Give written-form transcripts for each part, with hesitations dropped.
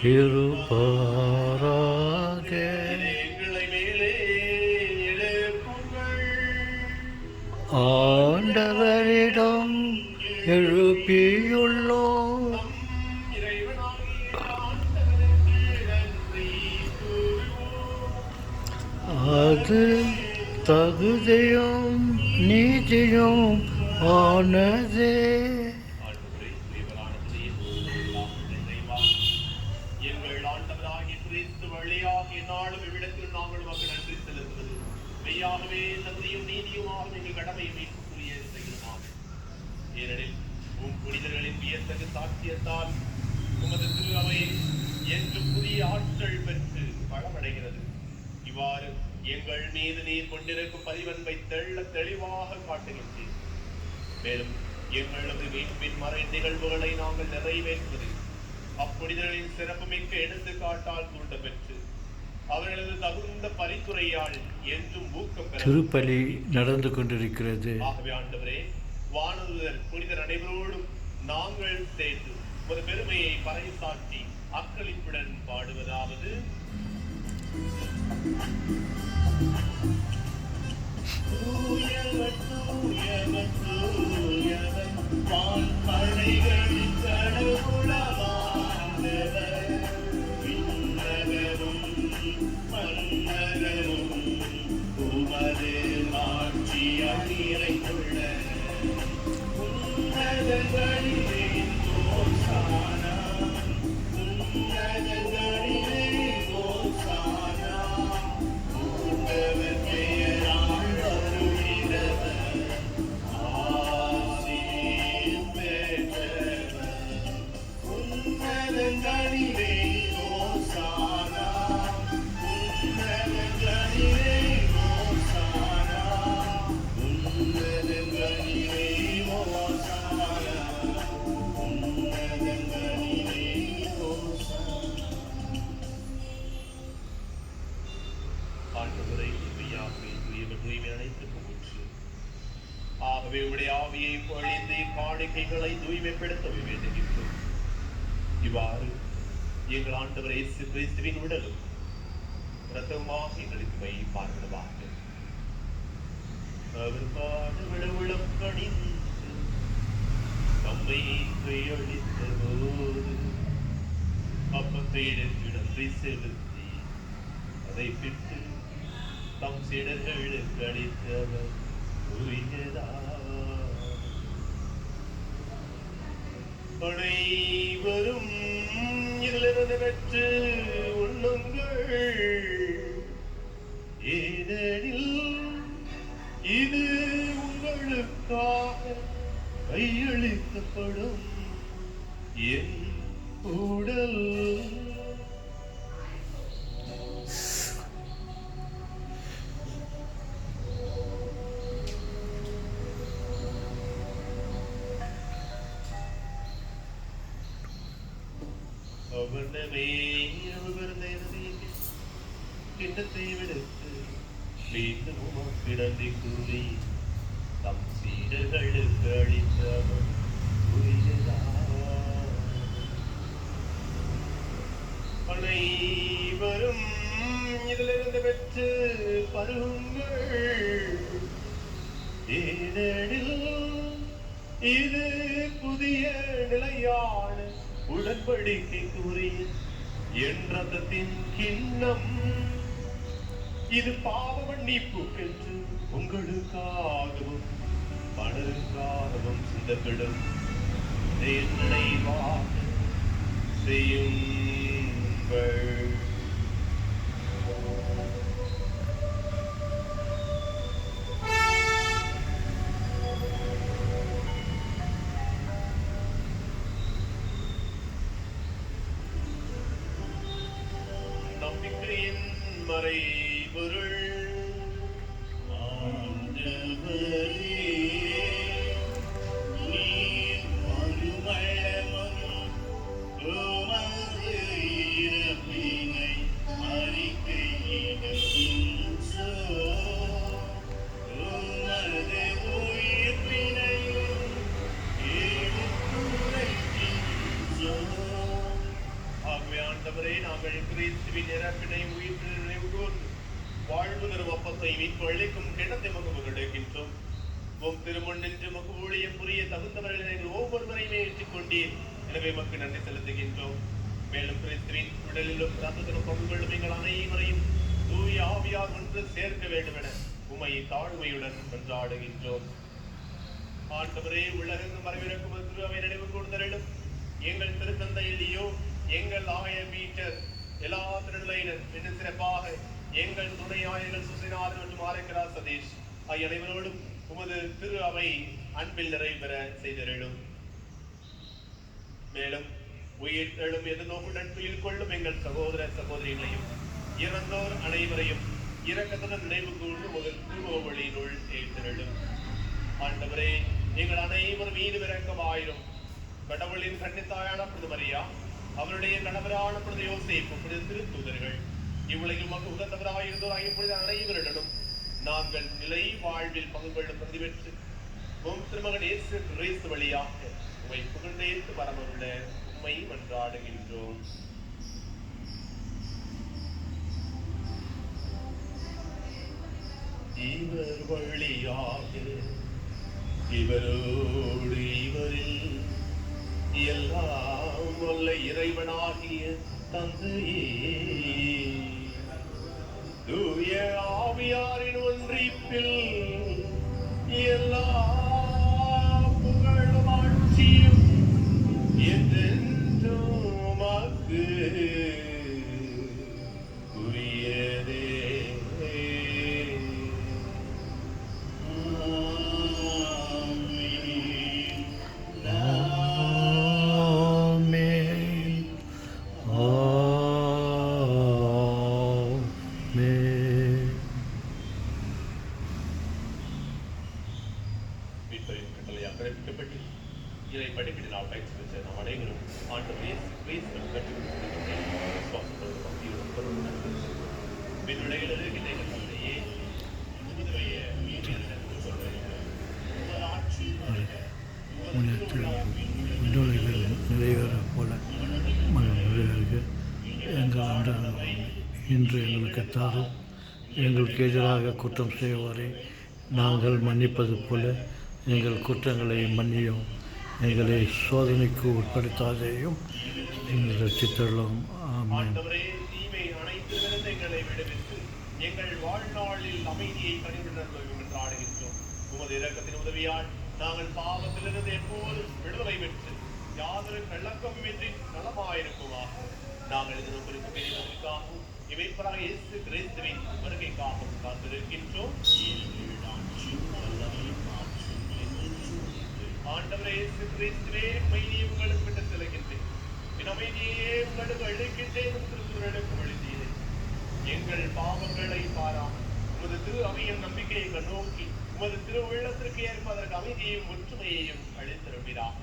இருப்பாராக. ஆண்டவரிடம் எழுப்பியுள்ளோம். அது தகுதியும் நீதியும் ஆனதே. எங்கள் ஆண்டவராகிய கிறிஸ்து வழியாக இந்நாளும் இவ்விடத்தில் நாங்கள் மக்கள் நன்றி செலுத்துவது மெய்யாகவே தகுதியும் நீதியுமாக எங்கள் கடமையை மீட்கக்கூடிய செய்கிறோம். ஏனெனில் புனிதர்களின் வியத்தகு சாட்சியத்தால் உமது திரு அவை என்று புதிய ஆற்றல் பெற்று பலமடைகிறது. இவ்வாறு எங்கள் மீது நீர் கொண்டிருக்கும் பதிவன்பை தெளிவாக காட்டுகின்றேன். மேலும் எங்களது மீட்பின் மறை நிகழ்வுகளை நாங்கள் நிறைவேற்றுவது அப்புனிதர்களின் சிறப்புமிக்க எடுத்துக்காட்டால் தூண்ட பெற்று அவர்களது தகுந்த பரிந்துரையால் என்றும் ஊக்கம் பெற திருப்பலி நடந்து கொண்டிருக்கிறது. ஆகவே ஆண்டவரே, வானதூதர் புனிதர் அனைவரோடும் நாங்கள் சேர்ந்து ஒரு பெருமையை பறைசாற்றி அக்களிப்புடன் பாடுவதாவது: தூயவர் தூயவர் தூயவர் வான்படைகளின் கடவுளமானவர், விண்ணகமும் மண்ணகமும் உமது ஆட்சியால் நிறைந்துள்ள உன்னதங்களிலே ஓசானா, உன்னதங்களிலே ஓசானா. ஆண்டவர் பெயரால் வருகிறவர் ஆசீர் பெற்றவர். உன்னதங்களிலே ஓசானா, உன்னதங்களிலே ஓசானா, உன்னதங்களிலே ஓசானா, உன்னதங்களிலே ஓசானா. ஆண்டவரை மெய்யாகவே தூய்மை அனைத்துக்கும் ஊற்று. ஆகவே உடைய ஆவியை பொழிந்து காணிக்கைகளை தூய்மைப்படுத்த வேண்டுகின்றோம். இவ்வாறு எங்கள் ஆண்டவர் இயேசு கிறிஸ்துவின் உடலும் இரத்தமாக எங்களுக்கு மை பார்க்கிறதாக. அவர் பாடுபட உளம் கணிந்து தம்மை கையளித்த போது அப்பத்தை எடுத்து நன்றி செலுத்தி அதை பிட்டு தம் சீடர்களுக்கு அளித்தவர் அனைவரும் இதிலிருந்து பெற்று உண்ணுங்கள், ஏனெனில் இது உங்களுக்காக கையளிக்கப்படும் என் உடல். அவனமே கிண்ணத்தை விடுத்து மீண்டும் கிடந்தி கூறி தம் சீடர்களுக்கு அளித்தவர் அனைவரும் இதிலிருந்து பெற்று பருகுங்கள், ஏனெனில் இது புதிய நிலையான உடன்படிக்கைக்குரிய என் ரத்தத்தின் கிண்ணம். இது பாவ மன்னிப்புக்கென்று உங்களுக்காகவும் பலருக்காகவும் சிந்தப்படும். நினைவாக செய்யுங்கள். நம்பிக்கையின் மறைபொருள் ஆண்டவரே, நாங்கள் கிறிஸ்துவின் இறப்பினை உயிர்ப்பினை நினைவு கூர்ந்து வாழ்வு தரும் அப்பத்தை மீட்பு அளிக்கும் கிணத்தை மகம் கிடைக்கின்றோம். உம் திருமுன் நின்று மக்கு ஊழியம் புரிய தகுந்தவர்களை நீங்கள் ஒவ்வொருவரையுமே ஏற்றுக்கொண்டீர். எனவே மக்கு நன்றி செலுத்துகின்றோம். மேலும் கிறிஸ்துவின் உடலிலும் ரத்தத்திலும் பங்குகளும் எங்கள் அனைவரையும் தூய ஆவியார் ஒன்று சேர்க்க வேண்டும் என உம்மை தாழ்மையுடன் கொண்டாடுகின்றோம். ஆண்டவரே, உலகெங்கும் வரவிருக்கும் திருவை நினைவு கூர்ந்தரிடம் எங்கள் திருத்தந்தையிலேயோ எங்கள் ஆயர் பீட்டர் எல்லா திருநிலையினர் இன்னும் சிறப்பாக எங்கள் துணை ஆயர்கள் சுசிநாதன் மற்றும் ஆரைக்கரா சதீஷ் ஆகிய அனைவரோடும் உமது திரு அவை அன்பில் நிறைவேற செய்திடும். மேலும் உயிர் எழும் எதிர்நோக்குடன் துயில் கொள்ளும் எங்கள் சகோதர சகோதரிகளையும் இறந்தோர் அனைவரையும் இரக்கத்துடன் நினைவு கூர்ந்து முதல் திருவழியினுள் ஏற்றிடும். ஆண்டவரே, எங்கள் அனைவரும் மீது விரக்கமாயிரும். கடவுளின் கன்னித்தாயான புனித மரியா, அவருடைய கணவரான புனித யோசேப்பு, புனித திருத்தூதர்கள், இவ்வுலகில் மக்கள் உகந்தவராயிருந்தோர் ஆகிய புனித அனைவரிடனும் நாங்கள் நிலை வாழ்வில் பங்கு கொள்ளும் பிரதி பெற்று உம் திருமகன் இயேசு கிறிஸ்து வழியாக உம்மை புகழ்ந்தேத்து வரமுள்ள உம்மை மன்றாடுகின்றோம். இவர் வழியாக இவரோடு இவரில் எல்லாம் வல்ல இறைவனாகிய தந்தையே தூய ஆவியாரின் ஒன்றிப்பில் எல்லா புகழும் ஆட்சியும் என்றென்றும் உமக்கு உரியதே. இதை படிப்பினால் பயிற்சி பெற்ற நாம் அனைவரும் ஆண்டவரே கிறிஸ்துவின் நிறைவேற போல எங்கள் அன்றாட இன்று எங்களுக்கு தாரும். எங்களுக்கு எதிராக குற்றம் செய்வரை நாங்கள் மன்னிப்பது போல எங்கள் குற்றங்களை மன்னியும். எங்களை சோதனைக்கு உட்படுத்தாதேயும் ரட்சித்தருளும். ஆமென். எங்கள் வாழ்நாளில் அமைதியை கனிவுடன் உமது இரக்கத்தின் உதவியால் நாங்கள் பாவத்திலிருந்து எப்போதும் விடுதலை பெற்று யாதொரு கள்ளக்கமின்றி நலமாயிருக்குமாக. நாங்கள் இதன் குறிப்பு பெரியவர்களுக்காகவும் இவைப்பராக இயேசு கிறிஸ்துவின் வருகைக்காகவும் காத்திருக்கின்றோம். ஆண்டவரே இயேசு கிறிஸ்துவே, அமைதியை உங்களுக்கு விட்டு செல்கின்றேன், என் அமைதியே உங்களுக்கு அளிக்கின்றேன். திருக்குறளுக்கு எழுதியது எங்கள் பாவங்களை பாராமல் உமது திரு அவையின் நம்பிக்கையை கண்ணோக்கி உமது திரு உள்ளத்திற்கு ஏற்ப அதற்கு அமைதியையும் ஒற்றுமையையும் அளித்திருப்பீராக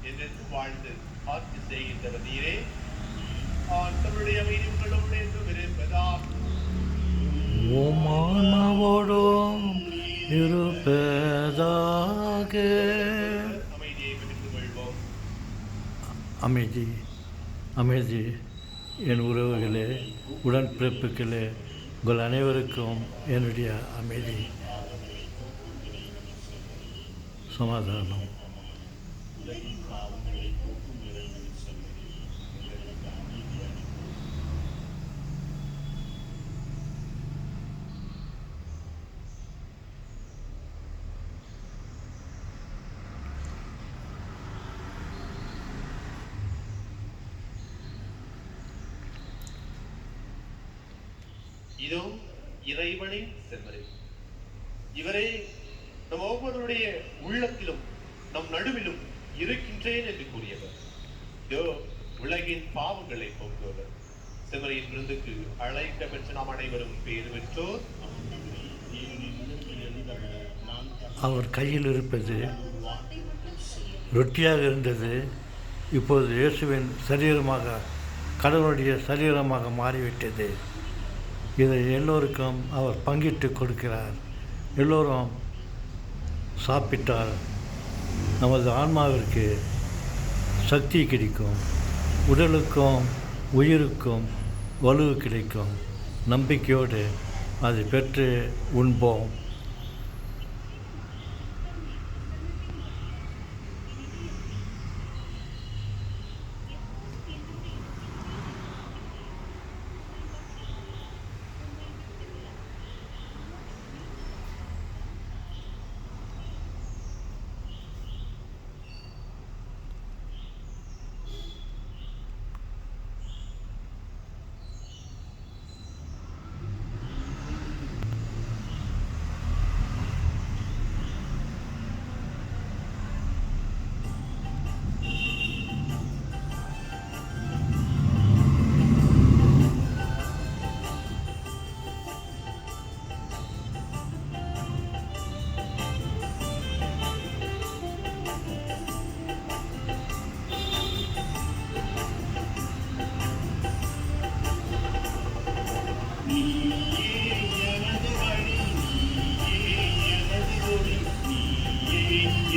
என்று வாழ்ந்து ஆட்சி செய்கின்ற நீரே. ஆண்டவருடைய அமைதி உங்களோடு என்றும் இருப்பதாக இருப்பதாக. அமைதி அமைதி என் உறவுகளே, உடன்பிறப்புகளே, உங்கள் அனைவருக்கும் என்னுடைய அமைதி, சமாதானம். இதோ இறைவனின் செம்மறி, இவரே நம் ஒவ்வொருடைய உள்ளத்திலும் நம் நடுவிலும் இருக்கின்றேன் என்று கூறியவர். இதோ உலகின் பாவங்களை போக்குவர். செம்மறியின் விருந்துக்கு அழைக்க பெற்ற நாம் அனைவரும் பேறு பெற்றோர். அவர் கையில் இருப்பது ரொட்டியாக இருந்தது, இப்போது இயேசுவின் சரீரமாக, கடவுளுடைய சரீரமாக மாறிவிட்டது. இதை எல்லோருக்கும் அவர் பங்கிட்டு கொடுக்கிறார். எல்லோரும் சாப்பிட்டால் நமது ஆன்மாவிற்கு சக்தி கிடைக்கும், உடலுக்கும் உயிருக்கும் வலு கிடைக்கும். நம்பிக்கையோடு அதை பெற்று உண்போம்.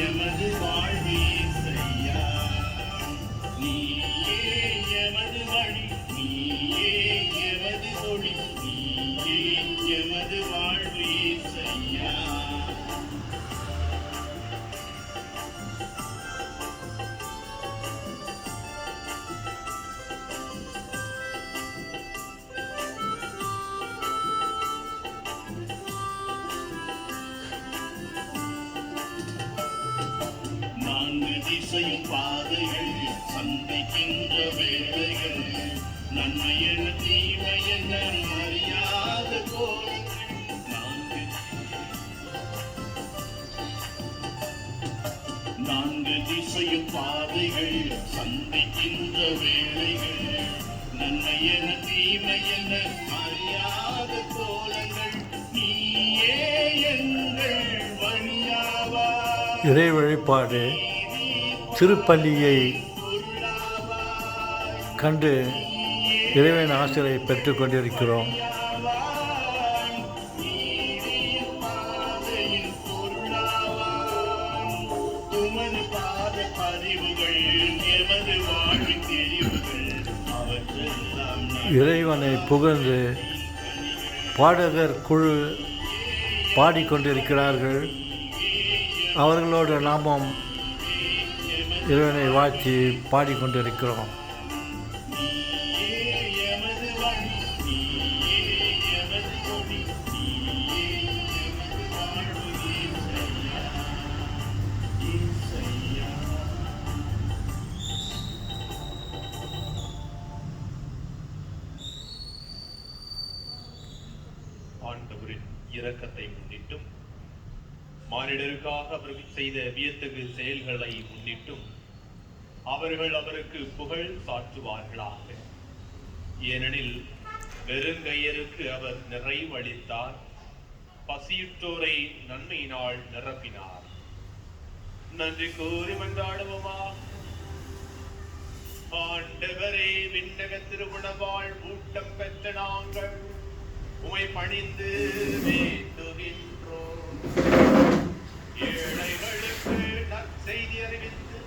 எமது வாழ்வு இயேசையா, நீயே எமது வழி, நீயே எமது ஒளி, நீயே எமது வாழ்வு இயேசையா. திசையும் பாதைகள் சந்திக்கின்ற வேளைகள், நன்மையென தீமையென அறியாத கோலங்கள், நான்கு திசையும் பாதைகள் சந்திக்கின்ற வேளைகள், நன்மையென தீமையென அறியாத கோலங்கள், நீயே எங்கள் வழியாவா. இறை வழிபாடு திருப்பள்ளியை கண்டு இறைவன் ஆசிரியை பெற்று கொண்டிருக்கிறோம். இறைவனை புகழ்ந்து பாடகர் குழு பாடிக்கொண்டிருக்கிறார்கள். அவர்களோடு நாமும் இறைவனை வாழ்த்தி பாடிக்கொண்டிருக்கிறோம். ஆண்டவரின் இரக்கத்தை முன்னிட்டும் மானிடருக்காக அவர் செய்த வியத்தகு செயல்களை முன்னிட்டும் அவர்கள் அவருக்கு புகழ் சாற்றுவார்களாக. ஏனெனில் வெறுங்கையருக்கு அவர் நிறைவளித்தார், பசியுற்றோரை நன்மையினால் நிரப்பினார். நன்றி கூறி மன்றாடுவோமா. ஆண்டவரே, விண்ணக திருவுணவாள் ஊட்டம் பெற்ற நாங்கள் உமை பணிந்து வேண்டுகின்றோம். ஏழைகளுக்கு நற்செய்தி அறிவித்து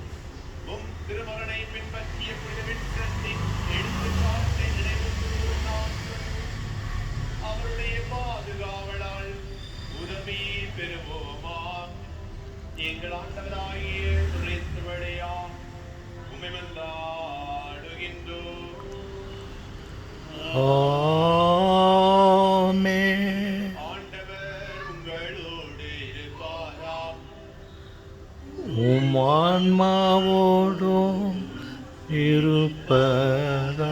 உம் திருமகனை பின்பற்றிய புனிதவின் எடுத்துக்காட்டை நினைவு கூறும் நாங்கள் அவருடைய பாதுகாவலால் உதவி பெறுவோமா. எங்கள் ஆண்டவராகிய கிறிஸ்து வழியாக உம்மை மன்றாடுகின்றோம். ஆண்டவர் உங்களோடு இருப்பாராம். உம் ஆன்மாவோடும் இருப்பதாக.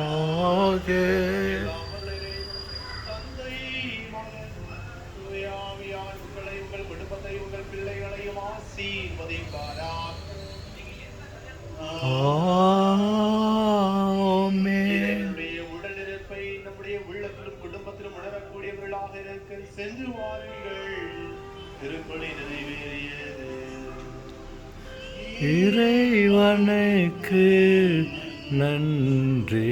தந்தை, மகன், தூய ஆவியார் உங்களை, உங்கள் குடும்பத்தை, உங்கள் பிள்ளைகளையும் ஆசீர்வதிப்பாராம். என்னுடைய உடலிருப்பை நம்முடைய உள்ளத்திலும் குடும்பத்திலும் உணரக்கூடியவர்களாக இருக்க சென்று வாருங்கள். திருப்பலி நிறைவேறியது. இறைவனுக்கு நன்றி.